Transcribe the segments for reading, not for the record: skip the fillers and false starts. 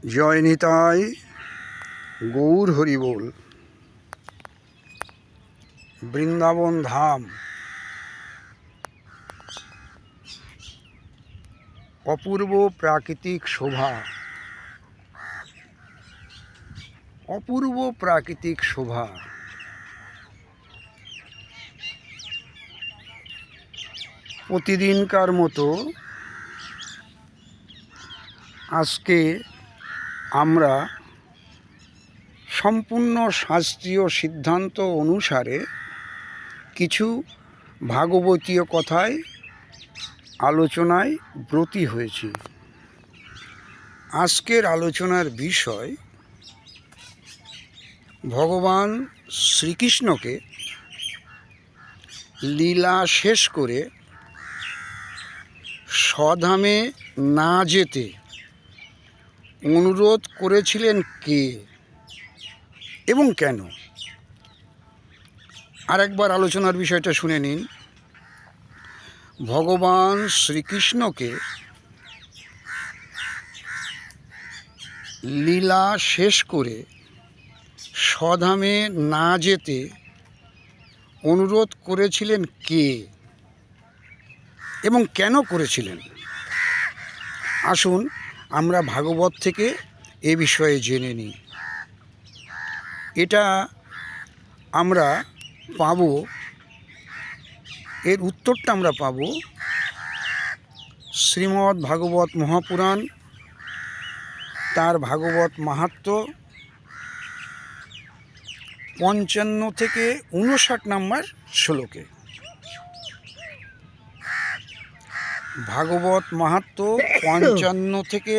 জয় নিতাই, গৌর হরি বল। বৃন্দাবন ধাম অপূর্ব প্রাকৃতিক শোভা, অপূর্ব প্রাকৃতিক শোভা। প্রতিদিনকার মতো আজকে আমরা সম্পূর্ণ শাস্ত্রীয় সিদ্ধান্ত অনুসারে কিছু ভাগবতীয় কথায় আলোচনায় ব্রতী হয়েছি। আজকের আলোচনার বিষয় ভগবান শ্রীকৃষ্ণকে লীলা শেষ করে স্বধামে না যেতে অনুরোধ করেছিলেন কে এবং কেন। আরেকবার আলোচনার বিষয়টা শুনে নিন। ভগবান শ্রীকৃষ্ণকে লীলা শেষ করে স্বধামে না যেতে অনুরোধ করেছিলেন কে এবং কেন করেছিলেন। আসুন আমরা ভাগবত থেকে এ বিষয়ে জেনে নিই। এটা আমরা পাব, এর উত্তরটা আমরা পাব শ্রীমদ্ ভাগবত মহাপুরাণ, তার ভাগবত মাহাত্ম্য 55 থেকে 59 নম্বর শ্লোকে। ভাগবত মাহাত্ম্য 55 থেকে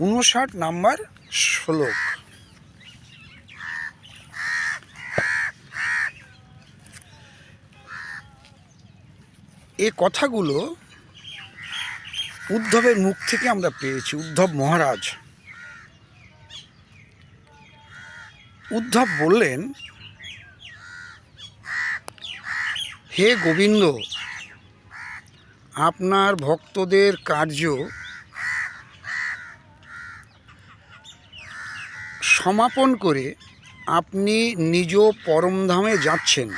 59 নম্বর শ্লোক। এ কথাগুলো উদ্ধবের মুখ থেকে আমরা পেয়েছি। উদ্ধব মহারাজ, উদ্ধব বললেন, হে গোবিন্দ, আপনার ভক্তদের কার্য সমাপন করে আপনি নিজ পরমধামে যাচ্ছেন,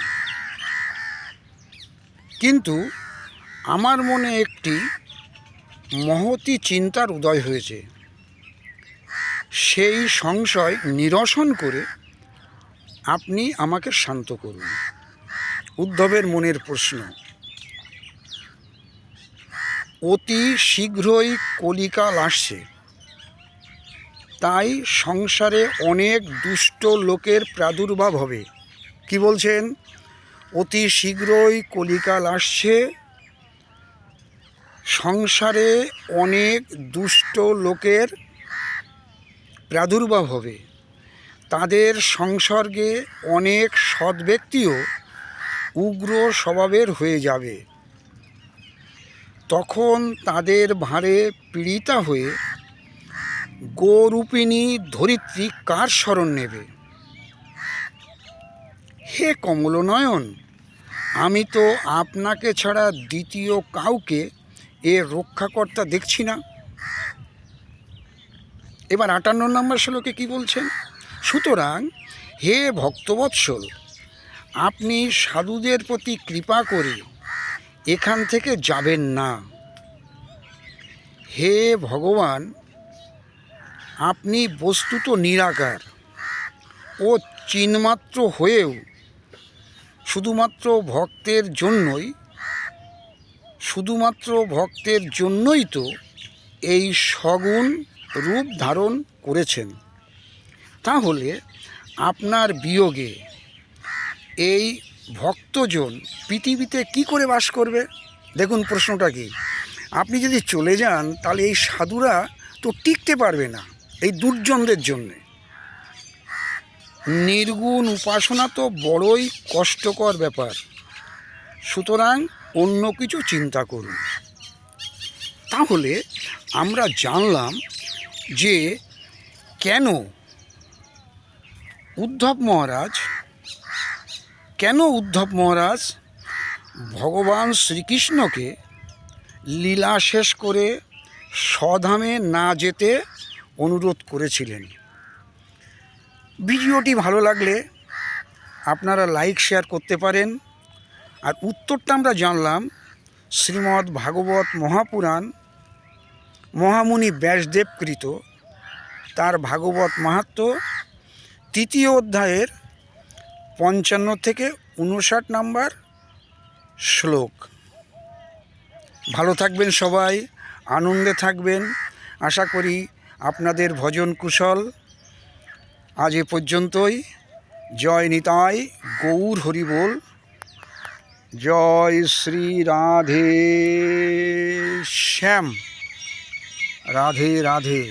কিন্তু আমার মনে একটি মহতী চিন্তার উদয় হয়েছে। সেই সংশয় নিরসন করে আপনি আমাকে শান্ত করুন। উদ্ধবের মনের প্রশ্ন, অতি শীঘ্রই কলিকাল আসছে, তাই সংসারে অনেক দুষ্ট লোকের প্রাদুর্ভাব হবে। কি বলছেন? অতি শীঘ্রই কলিকাল আসছে, সংসারে অনেক দুষ্ট লোকের প্রাদুর্ভাব হবে, তাদের সংসর্গে অনেক সৎ ব্যক্তিও উগ্র স্বভাবের হয়ে যাবে। তখন তাদের ভারে পীড়িতা হয়ে গোরূপিণী ধরিত্রী কার শরণ নেবে? হে কমলনয়ন, আমি তো আপনাকে ছাড়া দ্বিতীয় কাউকে এর রক্ষাকর্তা দেখছি না। এবার 58 নম্বর শ্লোকে কি বলছেন? সুতরাং হে ভক্তবৎসল, আপনি সাধুদের প্রতি কৃপা করে এখান থেকে যাবেন না। হে ভগবান, আপনি বস্তুত নিরাকার ও চিন্মাত্র হয়েও শুধুমাত্র ভক্তের জন্যই তো এই সগুণ রূপ ধারণ করেছেন। তাহলে আপনার বিয়োগে এই ভক্তজন পৃথিবীতে কি করে বাস করবে? দেখুন প্রশ্নটা কি। আপনি যদি চলে যান তাহলে এই সাধুরা তো টিকতে পারবে না এই দুর্জনদের জন্যে। নির্গুণ উপাসনা তো বড়ই কষ্টকর ব্যাপার, সুতরাং অন্য কিছু চিন্তা করুন। তাহলে আমরা জানলাম যে কেন উদ্ধব মহারাজ ভগবান শ্রীকৃষ্ণকে লীলা শেষ করে স্বধামে না যেতে অনুরোধ করেছিলেন। ভিডিওটি ভালো লাগলে আপনারা লাইক শেয়ার করতে পারেন। আর উত্তরটা আমরা জানলাম শ্রীমদ্ ভাগবত মহাপুরাণ মহামুনি ব্যাসদেবকৃত তার ভাগবত মাহাত্ম্য 3য় অধ্যায়ের 55 থেকে 59 নম্বর শ্লোক। ভালো থাকবেন সবাই, আনন্দে থাকবেন। আশা করি আপনাদের ভজন কুশল। আজ এ পর্যন্তই। জয় নিতাই গৌর হরি বল। জয় শ্রী রাধে শ্যাম। রাধে রাধে।